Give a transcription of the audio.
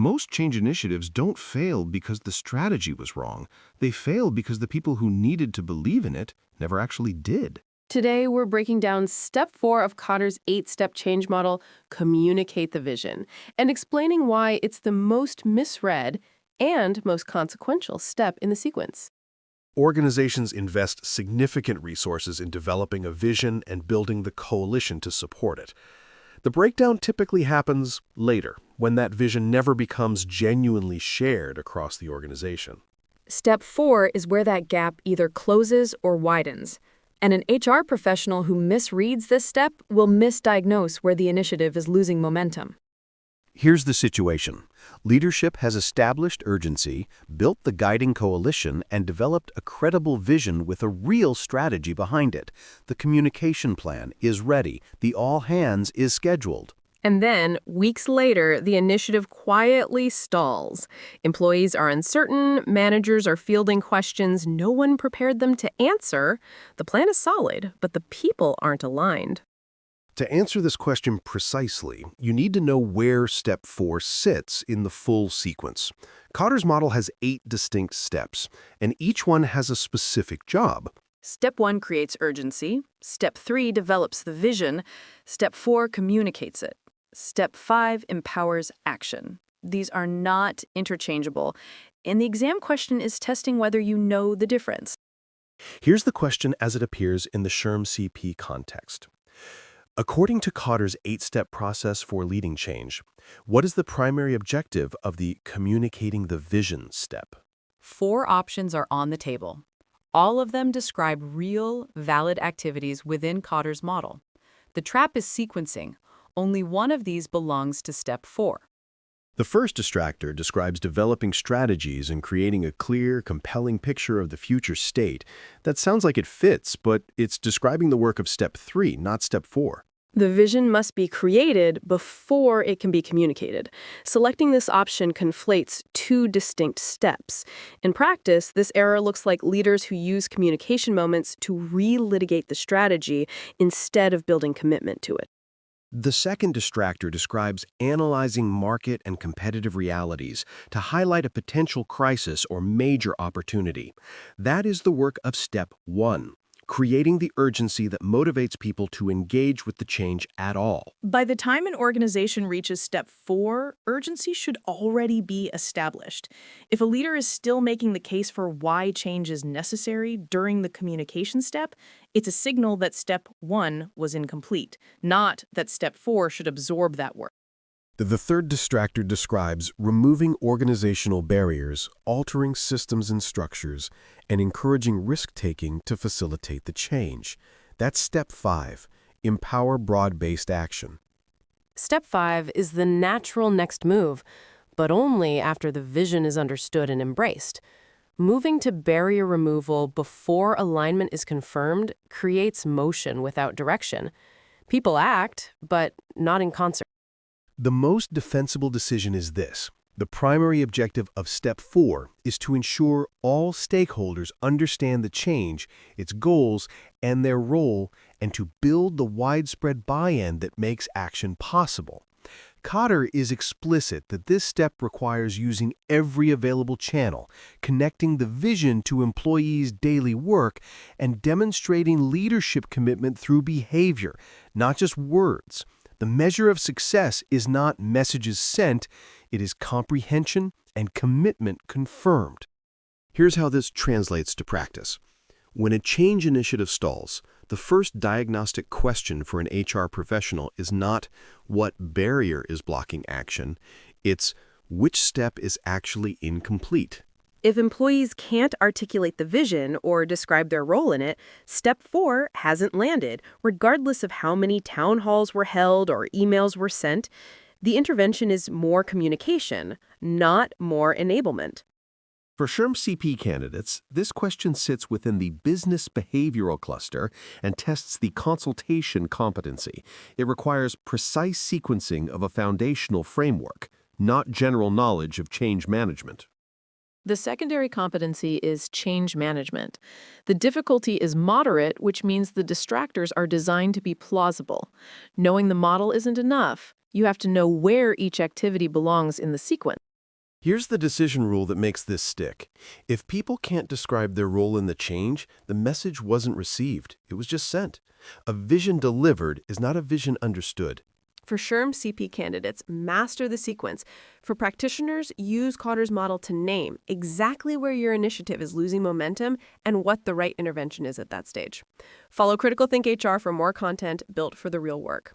Most change initiatives don't fail because the strategy was wrong. They fail because the people who needed to believe in it never actually did. Today, we're breaking down step 4 of Kotter's 8-step change model, communicate the vision, and explaining why it's the most misread and most consequential step in the sequence. Organizations invest significant resources in developing a vision and building the coalition to support it. The breakdown typically happens later, when that vision never becomes genuinely shared across the organization. Step 4 is where that gap either closes or widens. And an HR professional who misreads this step will misdiagnose where the initiative is losing momentum. Here's the situation. Leadership has established urgency, built the guiding coalition, and developed a credible vision with a real strategy behind it. The communication plan is ready. The all hands is scheduled. And then, weeks later, the initiative quietly stalls. Employees are uncertain, managers are fielding questions no one prepared them to answer. The plan is solid, but the people aren't aligned. To answer this question precisely, you need to know where Step 4 sits in the full sequence. Kotter's model has 8 distinct steps, and each one has a specific job. Step 1 creates urgency. Step 3 develops the vision. Step 4 communicates it. Step 5 empowers action. These are not interchangeable, and the exam question is testing whether you know the difference. Here's the question as it appears in the SHRM-CP context. According to Kotter's 8-step process for leading change, what is the primary objective of the communicating the vision step? 4 options are on the table. All of them describe real, valid activities within Kotter's model. The trap is sequencing. Only one of these belongs to Step 4. The first distractor describes developing strategies and creating a clear, compelling picture of the future state. That sounds like it fits, but it's describing the work of Step 3, not Step 4. The vision must be created before it can be communicated. Selecting this option conflates 2 distinct steps. In practice, this error looks like leaders who use communication moments to relitigate the strategy instead of building commitment to it. The second distractor describes analyzing market and competitive realities to highlight a potential crisis or major opportunity. That is the work of Step 1, creating the urgency that motivates people to engage with the change at all. By the time an organization reaches Step 4, urgency should already be established. If a leader is still making the case for why change is necessary during the communication step, it's a signal that Step 1 was incomplete, not that Step 4 should absorb that work. The third distractor describes removing organizational barriers, altering systems and structures, and encouraging risk-taking to facilitate the change. That's Step 5, empower broad-based action. Step 5 is the natural next move, but only after the vision is understood and embraced. Moving to barrier removal before alignment is confirmed creates motion without direction. People act, but not in concert. The most defensible decision is this. The primary objective of Step 4 is to ensure all stakeholders understand the change, its goals, and their role, and to build the widespread buy-in that makes action possible. Kotter is explicit that this step requires using every available channel, connecting the vision to employees' daily work, and demonstrating leadership commitment through behavior, not just words. The measure of success is not messages sent, it is comprehension and commitment confirmed. Here's how this translates to practice. When a change initiative stalls, the first diagnostic question for an HR professional is not what barrier is blocking action, it's which step is actually incomplete. If employees can't articulate the vision or describe their role in it, Step 4 hasn't landed, regardless of how many town halls were held or emails were sent. The intervention is more communication, not more enablement. For SHRM-CP candidates, this question sits within the business behavioral cluster and tests the consultation competency. It requires precise sequencing of a foundational framework, not general knowledge of change management. The secondary competency is change management. The difficulty is moderate, which means the distractors are designed to be plausible. Knowing the model isn't enough. You have to know where each activity belongs in the sequence. Here's the decision rule that makes this stick. If people can't describe their role in the change, the message wasn't received. It was just sent. A vision delivered is not a vision understood. For SHRM-CP candidates, master the sequence. For practitioners, use Kotter's model to name exactly where your initiative is losing momentum and what the right intervention is at that stage. Follow Critical Think HR for more content built for the real work.